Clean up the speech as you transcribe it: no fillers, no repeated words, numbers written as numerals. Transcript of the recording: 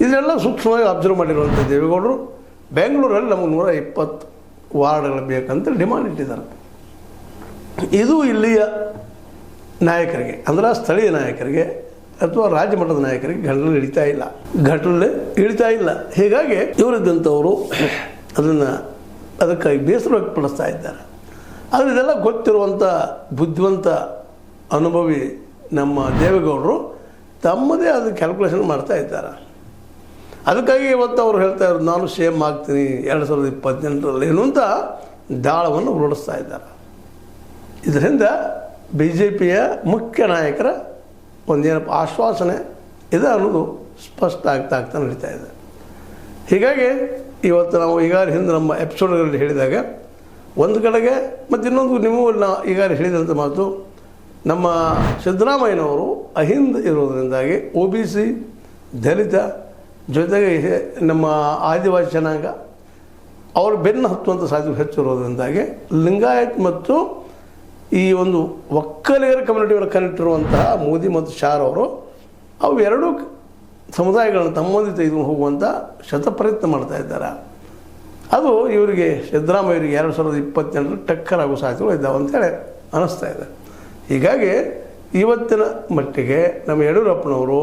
ಇದನ್ನೆಲ್ಲ ಸೂಕ್ಷ್ಮವಾಗಿ ಅಬ್ಸರ್ವ್ ಮಾಡಿರುವಂಥ ದೇವೇಗೌಡರು ಬೆಂಗಳೂರಲ್ಲಿ ನಮಗೆ 120 ವಾರ್ಡ್ಗಳು ಬೇಕಂತ ಡಿಮಾಂಡ್ ಇಟ್ಟಿದ್ದಾರೆ. ಇದು ಇಲ್ಲಿಯ ನಾಯಕರಿಗೆ ಅಂದರೆ ಸ್ಥಳೀಯ ನಾಯಕರಿಗೆ ಅಥವಾ ರಾಜ್ಯ ಮಟ್ಟದ ನಾಯಕರಿಗೆ ಘಟನೆ ಇಳಿತಾ ಇಲ್ಲ. ಹೀಗಾಗಿ ಇವರಿದ್ದಂಥವರು ಅದಕ್ಕಾಗಿ ಬೇಸರ ವ್ಯಕ್ತಪಡಿಸ್ತಾ ಇದ್ದಾರೆ. ಆದರೆ ಇದೆಲ್ಲ ಗೊತ್ತಿರುವಂಥ ಬುದ್ಧಿವಂತ ಅನುಭವಿ ನಮ್ಮ ದೇವೇಗೌಡರು ತಮ್ಮದೇ ಆದ ಕ್ಯಾಲ್ಕುಲೇಷನ್ ಮಾಡ್ತಾ ಇದ್ದಾರೆ. ಅದಕ್ಕಾಗಿ ಇವತ್ತು ಅವರು ಹೇಳ್ತಾ ಇರೋದು ನಾನು ಸೇಮ್ ಆಗ್ತೀನಿ 2028ರಲ್ಲಿ ಏನು ಅಂತ ದಾಳವನ್ನು ಹೊರಡಿಸ್ತಾ ಇದ್ದಾರೆ. ಇದರಿಂದ ಬಿ ಜೆ ಪಿಯ ಮುಖ್ಯ ನಾಯಕರ ಒಂದೇನಪ್ಪ ಆಶ್ವಾಸನೆ ಇದೆ ಅನ್ನೋದು ಸ್ಪಷ್ಟ ಆಗ್ತಾ ನಡೀತಾ ಇದೆ. ಹೀಗಾಗಿ ಇವತ್ತು ನಾವು ಈಗಾಗಲೇ ಹಿಂದೆ ನಮ್ಮ ಎಪಿಸೋಡ್ಗಳಲ್ಲಿ ಹೇಳಿದಾಗ ಒಂದು ಕಡೆಗೆ ಮತ್ತು ಇನ್ನೊಂದು ನೀವು ಈಗಾಗಲೇ ಹೇಳಿದಂಥ ಮಾತು, ನಮ್ಮ ಸಿದ್ದರಾಮಯ್ಯನವರು ಅಹಿಂದ ಇರೋದರಿಂದಾಗಿ OBC ದಲಿತ ಜೊತೆಗೆ ನಮ್ಮ ಆದಿವಾಸಿ ಜನಾಂಗ ಅವರು ಬೆನ್ನು ಹತ್ತುವಂಥ ಸಾಧ್ಯತೆ ಹೆಚ್ಚಿರೋದ್ರಿಂದಾಗಿ ಲಿಂಗಾಯತ್ ಮತ್ತು ಈ ಒಂದು ಒಕ್ಕಲಿಗರ ಕಮ್ಯುನಿಟಿಯವರ ಕನೆಕ್ಟಿರುವಂತಹ ಮೋದಿ ಮತ್ತು ಶಾರ್ ಅವರು ಅವು ಎರಡೂ ಸಮುದಾಯಗಳನ್ನು ತಮ್ಮೊಂದಿ ತೆಗೆದುಕೊಂಡು ಹೋಗುವಂಥ ಶತಪ್ರಯತ್ನ ಮಾಡ್ತಾ ಇದ್ದಾರೆ. ಅದು ಇವರಿಗೆ ಸಿದ್ದರಾಮಯ್ಯರಿಗೆ 2028ರಲ್ಲಿ ಟಕ್ಕರ್ ಆಗೋ ಸಾಧ್ಯತೆಗಳು ಇದ್ದಾವೆ ಅಂತೇಳಿ ಅನ್ನಿಸ್ತಾ ಇದೆ. ಹೀಗಾಗಿ ಇವತ್ತಿನ ಮಟ್ಟಿಗೆ ನಮ್ಮ ಯಡಿಯೂರಪ್ಪನವರು